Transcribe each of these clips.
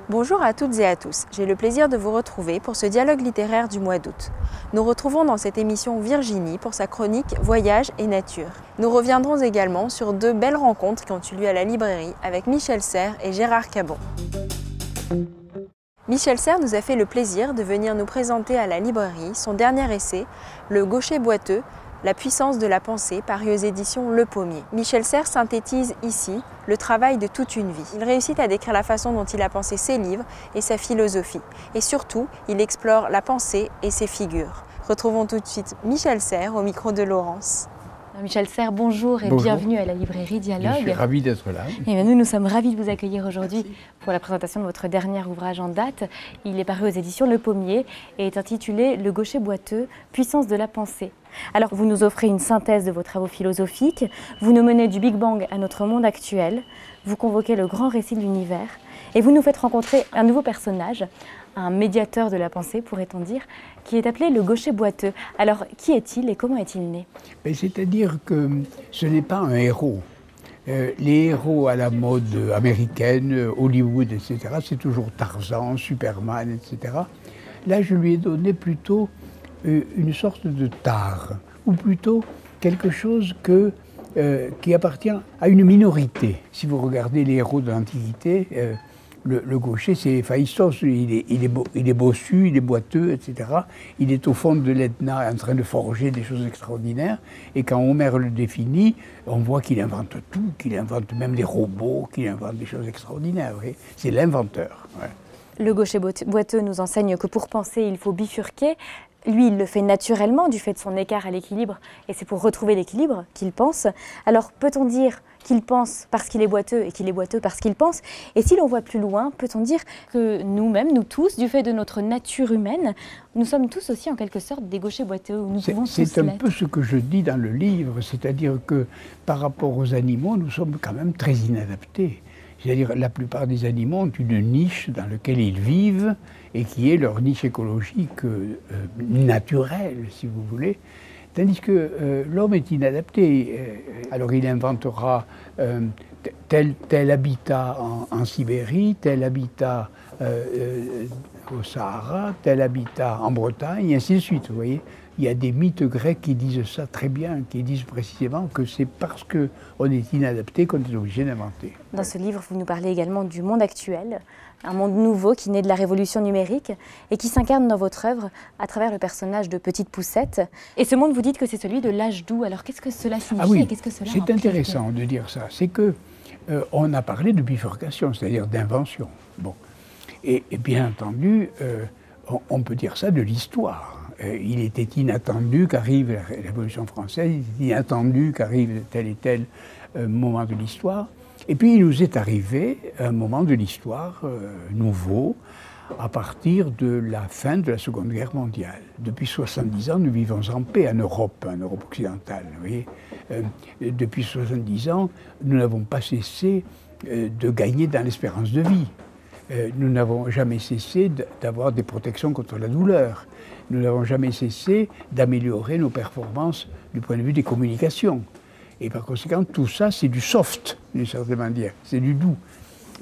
Bonjour à toutes et à tous, j'ai le plaisir de vous retrouver pour ce dialogue littéraire du mois d'août. Nous retrouvons dans cette émission Virginie pour sa chronique Voyage et nature. Nous reviendrons également sur deux belles rencontres qui ont eu lieu à la librairie avec Michel Serres et Gérard Cabon. Michel Serres nous a fait le plaisir de venir nous présenter à la librairie son dernier essai, Le Gaucher boiteux, la puissance de la pensée, paru aux éditions Le Pommier. Michel Serres synthétise ici le travail de toute une vie. Il réussit à décrire la façon dont il a pensé ses livres et sa philosophie. Et surtout, il explore la pensée et ses figures. Retrouvons tout de suite Michel Serres au micro de Laurence. Michel Serres, bonjour et bienvenue à la librairie Dialogue. Je suis ravi d'être là. Et nous sommes ravis de vous accueillir aujourd'hui pour la présentation de votre dernier ouvrage en date. Il est paru aux éditions Le Pommier et est intitulé Le Gaucher boiteux, puissance de la pensée. Alors, vous nous offrez une synthèse de vos travaux philosophiques, vous nous menez du Big Bang à notre monde actuel, vous convoquez le grand récit de l'univers et vous nous faites rencontrer un nouveau personnage, un médiateur de la pensée, pourrait-on dire, qui est appelé le Gaucher boiteux. Alors, qui est-il et comment est-il né? C'est-à-dire que ce n'est pas un héros. Les héros à la mode américaine, Hollywood, etc., c'est toujours Tarzan, Superman, etc. Là, je lui ai donné plutôt une sorte de tare, ou plutôt quelque chose qui appartient à une minorité. Si vous regardez les héros de l'Antiquité, le gaucher, c'est Héphaïstos, il est bossu, il est boiteux, etc. Il est au fond de l'Etna en train de forger des choses extraordinaires. Et quand Homère le définit, on voit qu'il invente tout, qu'il invente même des robots, qu'il invente des choses extraordinaires. C'est l'inventeur. Ouais. Le gaucher boiteux nous enseigne que pour penser, il faut bifurquer. Lui, il le fait naturellement du fait de son écart à l'équilibre, et c'est pour retrouver l'équilibre qu'il pense. Alors, peut-on dire qu'il pense parce qu'il est boiteux et qu'il est boiteux parce qu'il pense? Et si l'on voit plus loin, peut-on dire que nous-mêmes, nous tous, du fait de notre nature humaine, nous sommes tous aussi en quelque sorte des gauchers boiteux? C'est un peu ce que je dis dans le livre, c'est-à-dire que par rapport aux animaux, nous sommes quand même très inadaptés. C'est-à-dire la plupart des animaux ont une niche dans laquelle ils vivent et qui est leur niche écologique naturelle, si vous voulez. Tandis que l'homme est inadapté. Alors il inventera tel habitat en Sibérie, tel habitat au Sahara, tel habitat en Bretagne, et ainsi de suite. Vous voyez, il y a des mythes grecs qui disent ça très bien, qui disent précisément que c'est parce qu'on est inadapté qu'on est obligé d'inventer. Dans ce livre, vous nous parlez également du monde actuel, un monde nouveau qui naît de la révolution numérique et qui s'incarne dans votre œuvre à travers le personnage de Petite Poucette. Et ce monde, vous dites que c'est celui de l'âge doux. Alors qu'est-ce que cela signifie et qu'est-ce que cela implique? C'est intéressant de dire ça. C'est que on a parlé de bifurcation, c'est-à-dire d'invention. Bon. Et bien entendu, on peut dire ça de l'histoire. Il était inattendu qu'arrive la Révolution française, il était inattendu qu'arrive tel et tel moment de l'histoire. Et puis il nous est arrivé un moment de l'histoire nouveau à partir de la fin de la Seconde Guerre mondiale. Depuis 70 ans, nous vivons en paix en Europe occidentale. Vous voyez. Depuis 70 ans, nous n'avons pas cessé de gagner dans l'espérance de vie. Nous n'avons jamais cessé d'avoir des protections contre la douleur. Nous n'avons jamais cessé d'améliorer nos performances du point de vue des communications. Et par conséquent, tout ça, c'est du soft, d'une certaine manière, c'est du doux.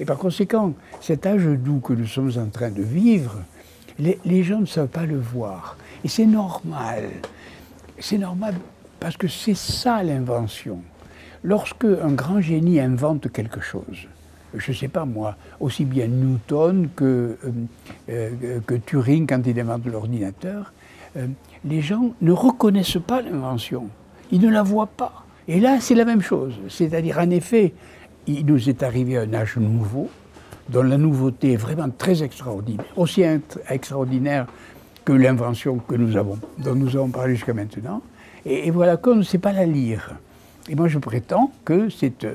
Et par conséquent, cet âge doux que nous sommes en train de vivre, les gens ne savent pas le voir. Et c'est normal. C'est normal parce que c'est ça l'invention. Lorsque un grand génie invente quelque chose, je ne sais pas moi, aussi bien Newton que Turing quand il invente l'ordinateur, les gens ne reconnaissent pas l'invention, ils ne la voient pas. Et là, c'est la même chose, c'est-à-dire en effet, il nous est arrivé un âge nouveau, dont la nouveauté est vraiment très extraordinaire, aussi extraordinaire que l'invention que nous avons, dont nous avons parlé jusqu'à maintenant, et voilà qu'on ne sait pas la lire. Et moi je prétends que c'est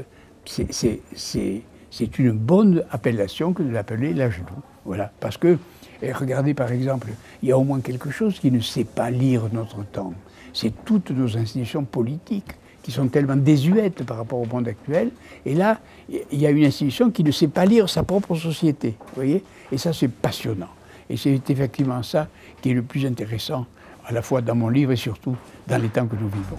une bonne appellation que de l'appeler l'âge doux. Voilà. Parce que, regardez par exemple, il y a au moins quelque chose qui ne sait pas lire notre temps. C'est toutes nos institutions politiques qui sont tellement désuètes par rapport au monde actuel. Et là, il y a une institution qui ne sait pas lire sa propre société. Vous voyez? Et ça, c'est passionnant. Et c'est effectivement ça qui est le plus intéressant, à la fois dans mon livre et surtout dans les temps que nous vivons.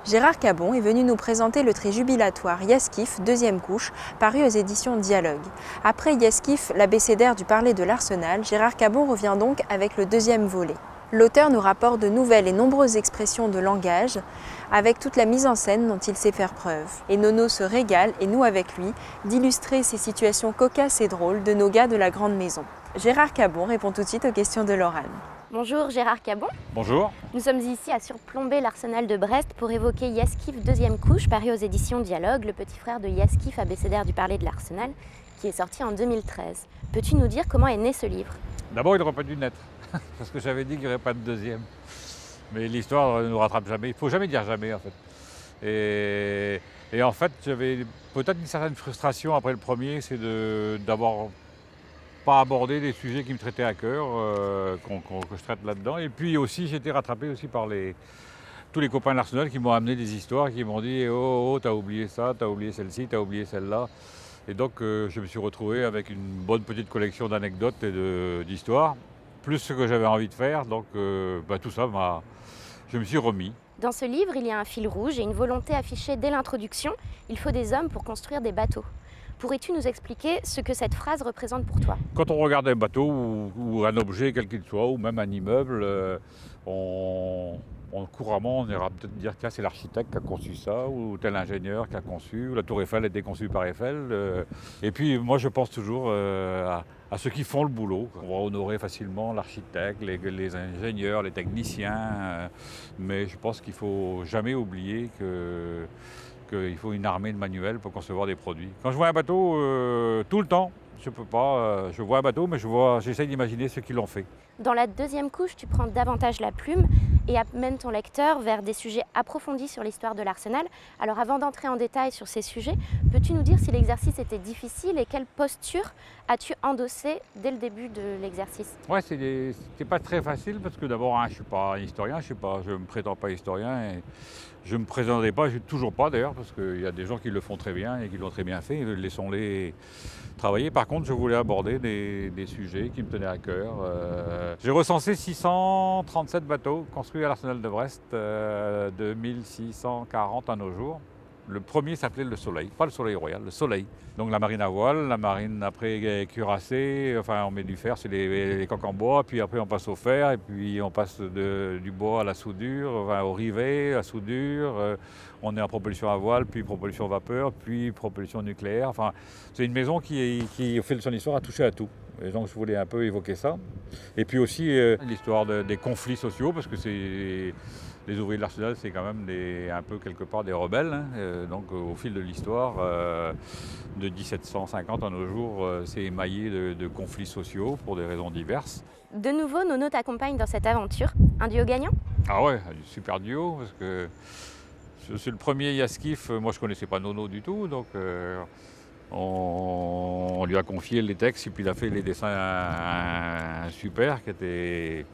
Gérard Cabon est venu nous présenter le trait jubilatoire Yaskif, deuxième couche, paru aux éditions Dialogue. Après Yaskif, l'abécédaire du parler de l'Arsenal, Gérard Cabon revient donc avec le deuxième volet. L'auteur nous rapporte de nouvelles et nombreuses expressions de langage, avec toute la mise en scène dont il sait faire preuve. Et Nono se régale, et nous avec lui, d'illustrer ces situations cocasses et drôles de nos gars de la grande maison. Gérard Cabon répond tout de suite aux questions de Laurane. Bonjour Gérard Cabon. Bonjour. Nous sommes ici à surplomber l'Arsenal de Brest pour évoquer Yaskif, deuxième couche, paru aux éditions Dialogue, le petit frère de Yaskif, abécédaire du parler de l'Arsenal, qui est sorti en 2013. Peux-tu nous dire comment est né ce livre? D'abord, il n'aurait pas dû naître, parce que j'avais dit qu'il n'y aurait pas de deuxième. Mais l'histoire ne nous rattrape jamais. Il ne faut jamais dire jamais, en fait. Et en fait, j'avais peut-être une certaine frustration après le premier, c'est d'avoir pas abordé des sujets qui me traitaient à cœur, que je traite là-dedans. Et puis aussi, j'ai été rattrapé aussi par tous les copains de l'Arsenal qui m'ont amené des histoires, qui m'ont dit « Oh, t'as oublié ça, t'as oublié celle-ci, t'as oublié celle-là ». Et donc, je me suis retrouvé avec une bonne petite collection d'anecdotes et d'histoires, plus ce que j'avais envie de faire. Donc, tout ça, je me suis remis. Dans ce livre, il y a un fil rouge et une volonté affichée dès l'introduction. Il faut des hommes pour construire des bateaux. Pourrais-tu nous expliquer ce que cette phrase représente pour toi? Quand on regarde un bateau ou un objet, quel qu'il soit, ou même un immeuble, couramment, on ira peut-être dire que c'est l'architecte qui a conçu ça, ou tel ingénieur qui a conçu, ou la tour Eiffel a été conçue par Eiffel. Et puis moi je pense toujours à ceux qui font le boulot. On va honorer facilement l'architecte, les ingénieurs, les techniciens, mais je pense qu'il ne faut jamais oublier qu'il faut une armée de manuels pour concevoir des produits. Quand je vois un bateau, tout le temps, je peux pas, je vois un bateau, mais j'essaye d'imaginer ceux qui l'ont fait. Dans la deuxième couche, tu prends davantage la plume et amènes ton lecteur vers des sujets approfondis sur l'histoire de l'Arsenal. Alors avant d'entrer en détail sur ces sujets, peux-tu nous dire si l'exercice était difficile et quelle posture as-tu endossée dès le début de l'exercice? Ouais, c'était pas très facile parce que d'abord, je ne suis pas historien, je ne me prétends pas historien et je ne me présenterai pas, toujours pas d'ailleurs, parce qu'il y a des gens qui le font très bien et qui l'ont très bien fait, laissons-les travailler. Par contre, je voulais aborder des sujets qui me tenaient à cœur. J'ai recensé 637 bateaux construits à l'Arsenal de Brest, 2640 à nos jours. Le premier s'appelait le Soleil, pas le Soleil Royal, le Soleil. Donc la marine à voile, la marine après cuirassée, enfin on met du fer, c'est les coques en bois, puis après on passe au fer, et puis on passe du bois à la soudure, enfin, au rivet, à la soudure, on est en propulsion à voile, puis propulsion vapeur, puis propulsion nucléaire. Enfin, c'est une maison qui au fil de son histoire, a touché à tout. Et donc je voulais un peu évoquer ça. Et puis aussi l'histoire des conflits sociaux, parce que les ouvriers de l'Arsenal, c'est quand même un peu quelque part des rebelles. Hein. Donc au fil de l'histoire, de 1750 à nos jours, c'est émaillé de conflits sociaux pour des raisons diverses. De nouveau, Nono t'accompagne dans cette aventure. Un duo gagnant? Ah ouais, un super duo, parce que c'est le premier Yaskif. Moi je ne connaissais pas Nono du tout, donc on lui a confié les textes et puis il a fait les dessins super qui étaient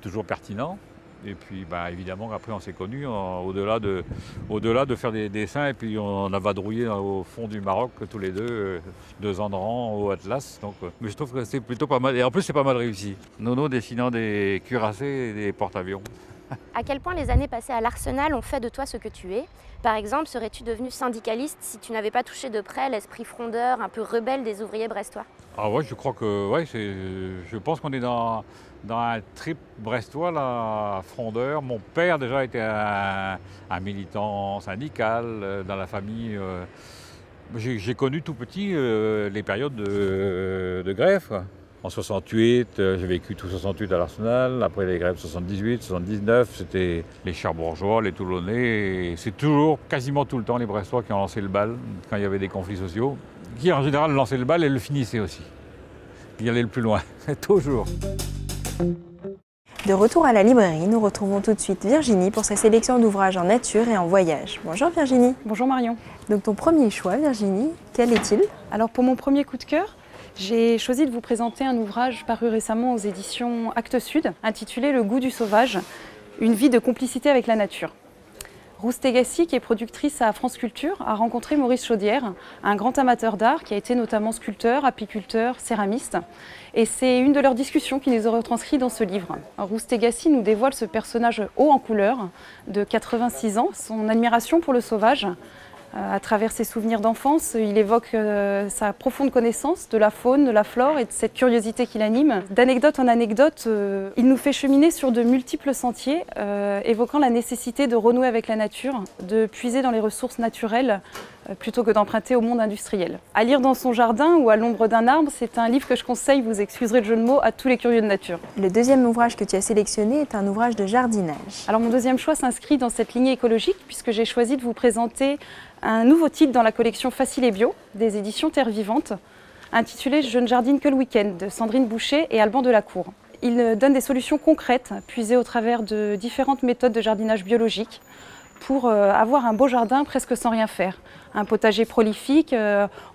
toujours pertinents. Et puis évidemment après on s'est connus, au-delà de faire des dessins, et puis on a vadrouillé au fond du Maroc tous les deux ans de rang au Atlas. Donc, mais je trouve que c'est plutôt pas mal, et en plus c'est pas mal réussi. Nono dessinant des cuirassés et des porte-avions. À quel point les années passées à l'Arsenal ont fait de toi ce que tu es? Par exemple, serais-tu devenu syndicaliste si tu n'avais pas touché de près l'esprit frondeur, un peu rebelle des ouvriers brestois? Ah ouais, je crois que je pense qu'on est dans un trip brestois, là, frondeur. Mon père déjà était un militant syndical dans la famille. J'ai connu tout petit les périodes de grève, quoi. En 68, j'ai vécu tout 68 à l'Arsenal, après les grèves 78, 79, c'était les Cherbourgeois, les Toulonnais, et c'est toujours, quasiment tout le temps, les Brestois qui ont lancé le bal quand il y avait des conflits sociaux, qui en général lançaient le bal et le finissaient aussi. Ils allaient le plus loin, toujours. De retour à la librairie, nous retrouvons tout de suite Virginie pour sa sélection d'ouvrages en nature et en voyage. Bonjour Virginie. Bonjour Marion. Donc ton premier choix, Virginie, quel est-il? Alors pour mon premier coup de cœur, j'ai choisi de vous présenter un ouvrage paru récemment aux éditions Actes Sud, intitulé Le goût du sauvage, une vie de complicité avec la nature. Roustégassi, qui est productrice à France Culture, a rencontré Maurice Chaudière, un grand amateur d'art qui a été notamment sculpteur, apiculteur, céramiste. Et c'est une de leurs discussions qui nous a retranscrit dans ce livre. Roustégassi nous dévoile ce personnage haut en couleur de 86 ans, son admiration pour le sauvage. À travers ses souvenirs d'enfance, il évoque sa profonde connaissance de la faune, de la flore et de cette curiosité qui l'anime. D'anecdote en anecdote, il nous fait cheminer sur de multiples sentiers, évoquant la nécessité de renouer avec la nature, de puiser dans les ressources naturelles plutôt que d'emprunter au monde industriel. À lire dans son jardin ou à l'ombre d'un arbre, c'est un livre que je conseille, vous excuserez le jeu de mots, à tous les curieux de nature. Le deuxième ouvrage que tu as sélectionné est un ouvrage de jardinage. Alors mon deuxième choix s'inscrit dans cette lignée écologique puisque j'ai choisi de vous présenter un nouveau titre dans la collection Facile et Bio des éditions Terre Vivante, intitulé « Je ne jardine que le week-end » de Sandrine Boucher et Alban Delacour. Il donne des solutions concrètes, puisées au travers de différentes méthodes de jardinage biologique, pour avoir un beau jardin presque sans rien faire. Un potager prolifique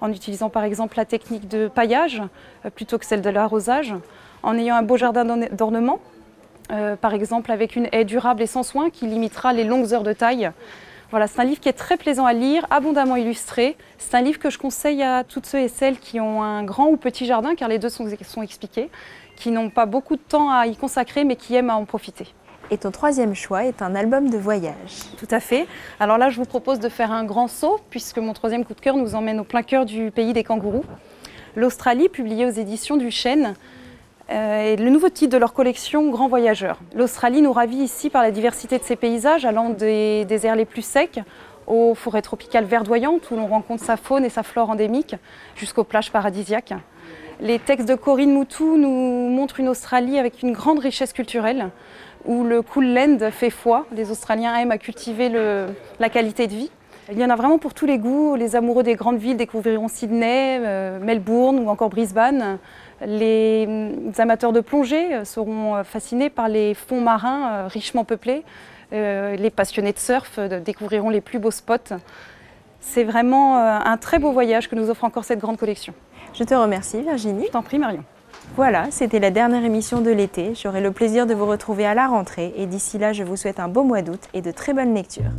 en utilisant par exemple la technique de paillage plutôt que celle de l'arrosage, en ayant un beau jardin d'ornement, par exemple avec une haie durable et sans soin qui limitera les longues heures de taille. Voilà, c'est un livre qui est très plaisant à lire, abondamment illustré. C'est un livre que je conseille à toutes ceux et celles qui ont un grand ou petit jardin, car les deux sont expliqués, qui n'ont pas beaucoup de temps à y consacrer mais qui aiment à en profiter. Et ton troisième choix est un album de voyage. Tout à fait. Alors là, je vous propose de faire un grand saut, puisque mon troisième coup de cœur nous emmène au plein cœur du pays des kangourous. L'Australie, publié aux éditions du Chêne, est le nouveau titre de leur collection Grand Voyageur. L'Australie nous ravit ici par la diversité de ses paysages, allant des déserts les plus secs aux forêts tropicales verdoyantes, où l'on rencontre sa faune et sa flore endémiques, jusqu'aux plages paradisiaques. Les textes de Corinne Moutou nous montrent une Australie avec une grande richesse culturelle, où le cool land fait foi. Les Australiens aiment à cultiver la qualité de vie. Il y en a vraiment pour tous les goûts. Les amoureux des grandes villes découvriront Sydney, Melbourne ou encore Brisbane. Les amateurs de plongée seront fascinés par les fonds marins richement peuplés. Les passionnés de surf découvriront les plus beaux spots. C'est vraiment un très beau voyage que nous offre encore cette grande collection. Je te remercie Virginie. Je t'en prie Marion. Voilà, c'était la dernière émission de l'été. J'aurai le plaisir de vous retrouver à la rentrée et d'ici là, je vous souhaite un beau mois d'août et de très bonnes lectures.